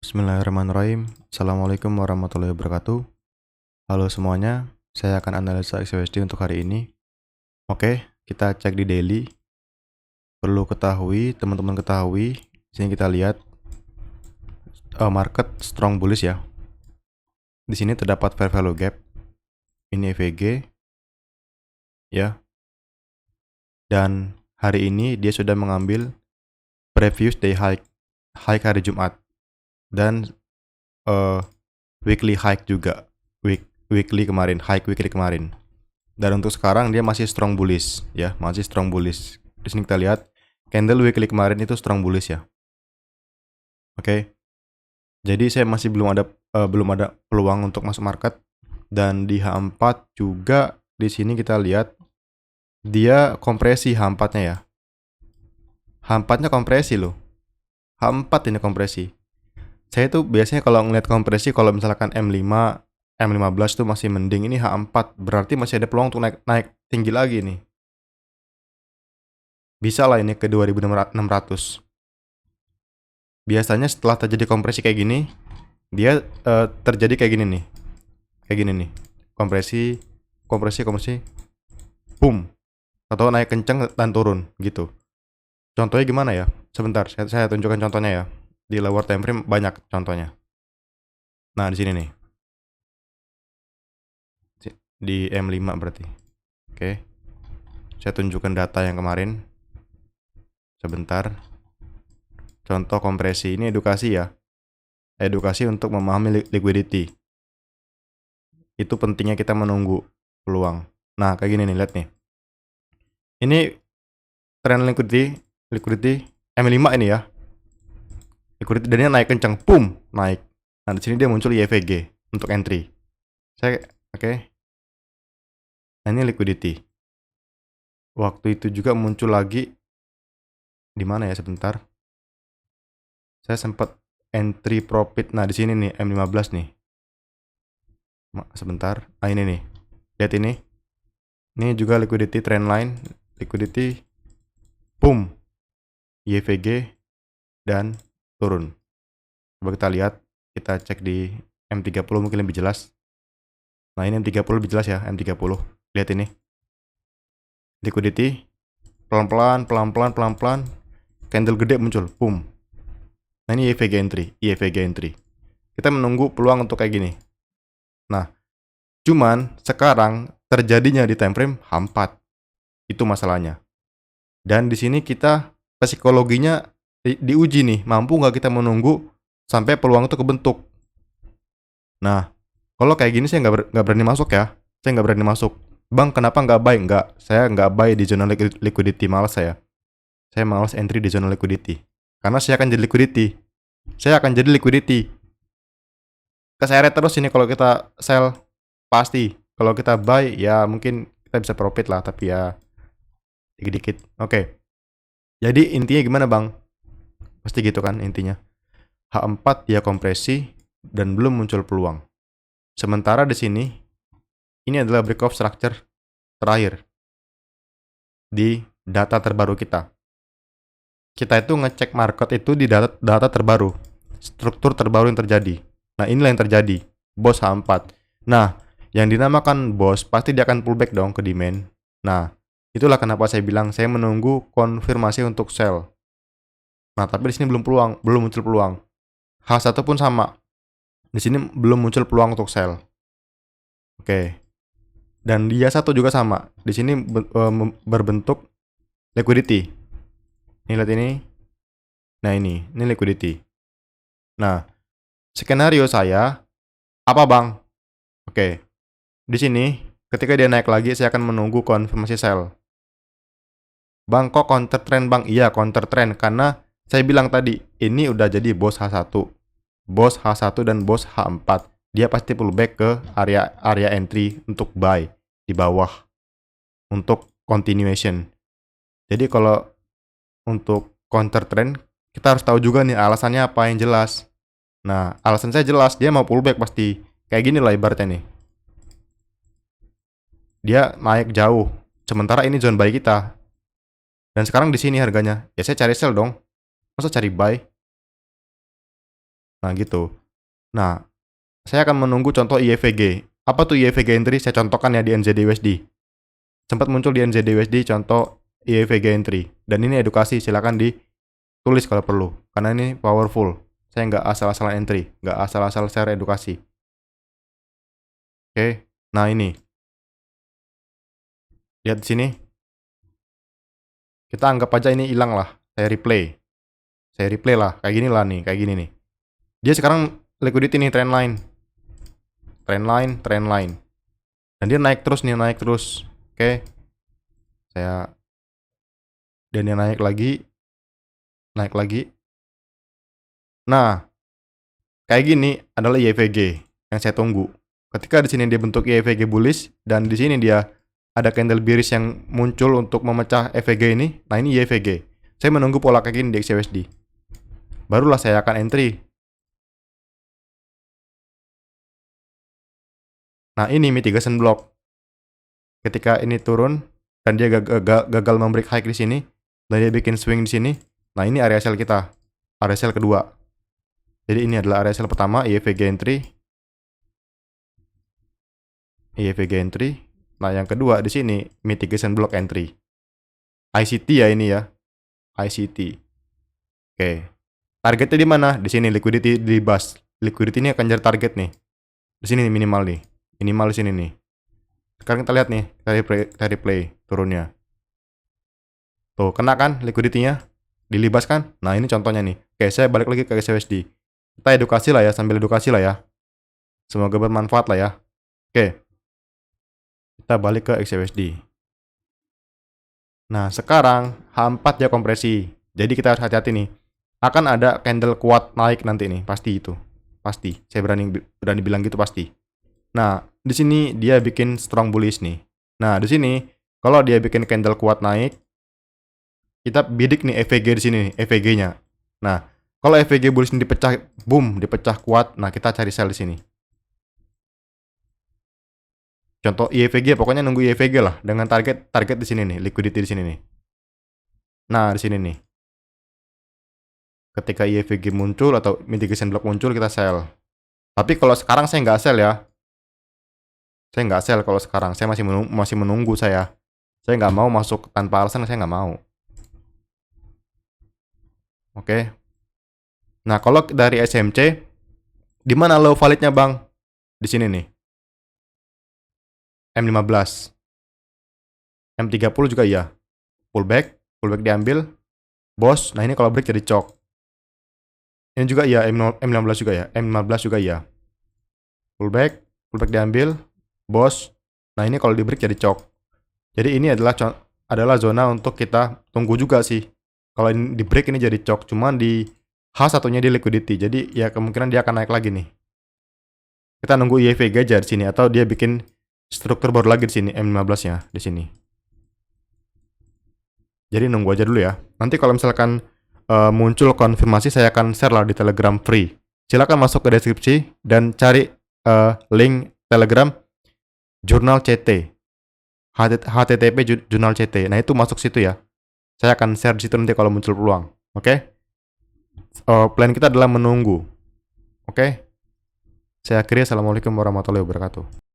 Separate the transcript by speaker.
Speaker 1: Bismillahirrahmanirrahim. Assalamualaikum warahmatullahi wabarakatuh. Halo semuanya, saya akan analisa XUSD untuk hari ini. Oke, kita cek di daily. Perlu teman-teman ketahui, di sini kita lihat market strong bullish ya. Di sini terdapat fair value gap. Ini EVG ya. Dan hari ini dia sudah mengambil previous day high hari Jumat dan weekly high juga. Weekly kemarin. Dan untuk sekarang dia masih strong bullish ya, masih strong bullish. Di sini kita lihat candle weekly kemarin itu strong bullish ya. Oke. Jadi saya masih belum ada peluang untuk masuk market, dan di H4 juga di sini kita lihat dia kompresi H4-nya ya. H4-nya kompresi loh. H4 ini kompresi. Saya tuh biasanya kalau ngeliat kompresi, kalau misalkan M5, M15 tuh masih mending. Ini H4, berarti masih ada peluang untuk naik tinggi lagi nih. Bisa lah ini ke 2600. Biasanya setelah terjadi kompresi kayak gini, dia terjadi kayak gini nih. Kayak gini nih. Kompresi, boom. Atau naik kenceng dan turun gitu. Contohnya gimana ya? Sebentar, saya tunjukkan contohnya ya. Di lower time frame banyak contohnya. Nah, di sini nih. Di M5 berarti. Oke. Saya tunjukkan data yang kemarin. Sebentar. Contoh kompresi, ini edukasi ya. Edukasi untuk memahami liquidity. Itu pentingnya kita menunggu peluang. Nah, kayak gini nih, lihat nih. Ini trend liquidity M5 ini ya. Liquidity dan naik kencang, boom, naik. Nah, di sini dia muncul IEVG untuk entry. Oke. Nah, ini liquidity. Waktu itu juga muncul lagi di mana ya, sebentar. Saya sempat entry profit. Nah, di sini nih M15 nih. Sebentar. Ah, ini nih. Lihat ini. Ini juga liquidity trend line, liquidity boom. IEVG dan turun. Coba kita lihat, kita cek di M30 mungkin lebih jelas. Nah, ini M30 lebih jelas ya, M30. Lihat ini. Liquidity pelan-pelan, candle gede muncul, boom. Nah, ini IEVG entry. Kita menunggu peluang untuk kayak gini. Nah, cuman sekarang terjadinya di time frame H4. Itu masalahnya. Dan di sini kita psikologinya diuji nih, mampu nggak kita menunggu sampai peluang itu kebentuk. Nah, kalau kayak gini saya nggak berani masuk ya. Saya nggak berani masuk. Bang, kenapa nggak buy? Nggak, saya nggak buy di zona liquidity, malas saya. Saya malas entry di zona liquidity. Karena saya akan jadi liquidity. Keseret terus ini kalau kita sell, pasti. Kalau kita buy, ya mungkin kita bisa profit lah, tapi ya dikit-dikit. Oke. Jadi intinya gimana bang? Pasti gitu kan intinya. H4 dia kompresi dan belum muncul peluang. Sementara di sini, ini adalah breakout structure terakhir di data terbaru kita. Kita itu ngecek market itu di data terbaru, struktur terbaru yang terjadi. Nah, inilah yang terjadi, BOS H4. Nah, yang dinamakan BOS pasti dia akan pullback dong ke demand. Nah, itulah kenapa saya bilang saya menunggu konfirmasi untuk sell. Nah, tapi di sini belum muncul peluang. H1 pun sama. Di sini belum muncul peluang untuk sell. Oke. Dan dia satu juga sama. Di sini berbentuk liquidity. Ini lihat ini. Nah, ini liquidity. Nah, skenario saya apa, Bang? Oke. Di sini ketika dia naik lagi saya akan menunggu konfirmasi sell. Bang, kok counter trend, Bang? Iya, counter trend karena saya bilang tadi, ini udah jadi BOS H1. BOS H1 dan BOS H4. Dia pasti pullback ke area entry untuk buy di bawah untuk continuation. Jadi kalau untuk counter trend, kita harus tahu juga nih alasannya apa yang jelas. Nah, alasan saya jelas, dia mau pullback pasti. Kayak gini lah ibaratnya nih. Dia naik jauh, sementara ini zone buy kita. Dan sekarang di sini harganya. Ya saya cari sell dong. Masa cari buy? Nah, gitu. Nah, saya akan menunggu contoh IEVG. Apa tuh IEVG entry? Saya contohkan ya di NZD-USD. Sempat muncul di NZD-USD contoh IEVG entry. Dan ini edukasi, silakan ditulis kalau perlu. Karena ini powerful. Saya nggak asal-asalan entry, nggak asal-asal share edukasi. Oke, nah ini. Lihat di sini. Kita anggap aja ini hilang lah. Saya replay. Saya replay lah, kayak gini lah nih, kayak gini nih. Dia sekarang liquidity nih, trendline. Trendline. Dan dia naik terus nih, naik terus. Oke. Dan dia naik lagi. Nah, kayak gini adalah IEVG yang saya tunggu. Ketika di sini dia bentuk IEVG bullish dan di sini dia ada candle bearish yang muncul untuk memecah EVG ini. Nah, ini IEVG. Saya menunggu pola kayak gini di XAUSD. Barulah saya akan entry. Nah, ini mitigation block. Ketika ini turun dan dia gagal membreak high di sini dan dia bikin swing di sini. Nah, ini area sell kita. Area sell kedua. Jadi ini adalah area sell pertama, IEVG entry. Nah, yang kedua di sini mitigation block entry. ICT ya ini ya. ICT. Oke. Targetnya di mana? Di sini liquidity di bus. Liquidity ini akan jadi target nih. Di sini nih minimal nih. Minimal di sini nih. Sekarang kita lihat nih, kita replay turunnya. Tuh, kena kan liquidity-nya? Dilibas kan? Nah, ini contohnya nih. Oke, saya balik lagi ke XAUSD. Kita edukasi lah ya, sambil edukasi lah ya. Semoga bermanfaat lah ya. Oke. Kita balik ke XAUSD. Nah, sekarang H4 ya kompresi. Jadi kita harus hati-hati nih. Akan ada candle kuat naik nanti nih, pasti itu. Pasti. Saya berani bilang gitu pasti. Nah, di sini dia bikin strong bullish nih. Nah, di sini kalau dia bikin candle kuat naik, kita bidik nih EVG di sini nih, EVG-nya. Nah, kalau EVG bullish ini dipecah, boom, dipecah kuat, nah kita cari sell di sini. Contoh IEVG, pokoknya nunggu IEVG lah dengan target di sini nih, liquidity di sini nih. Nah, di sini nih. Ketika IEVG muncul atau mitigation block muncul, kita sell. Tapi kalau sekarang saya nggak sell ya. Saya nggak sell kalau sekarang. Saya masih menunggu saya. Saya nggak mau masuk tanpa alasan, saya nggak mau. Oke. Nah, kalau dari SMC, di mana low validnya bang? Di sini nih. M15. M30 juga iya. Pullback diambil. Bos, nah ini kalau break jadi chok. Ini juga iya, M15 juga ya. M15 juga iya. Pullback diambil. Bos, nah ini kalau di break jadi chok. Jadi ini adalah zona untuk kita tunggu juga sih. Kalau ini di break ini jadi chok, cuman di H1-nya di liquidity. Jadi ya kemungkinan dia akan naik lagi nih. Kita nunggu IEVG aja di sini atau dia bikin struktur baru lagi di sini M15-nya di sini. Jadi nunggu aja dulu ya. Nanti kalau misalkan muncul konfirmasi, saya akan share lah di Telegram free. Silakan masuk ke deskripsi dan cari link Telegram Jurnal CT. HTTP Jurnal CT. Nah, itu masuk situ ya. Saya akan share di situ nanti kalau muncul peluang. Oke? Plan kita adalah menunggu. Oke? Saya akhiri. Assalamualaikum warahmatullahi wabarakatuh.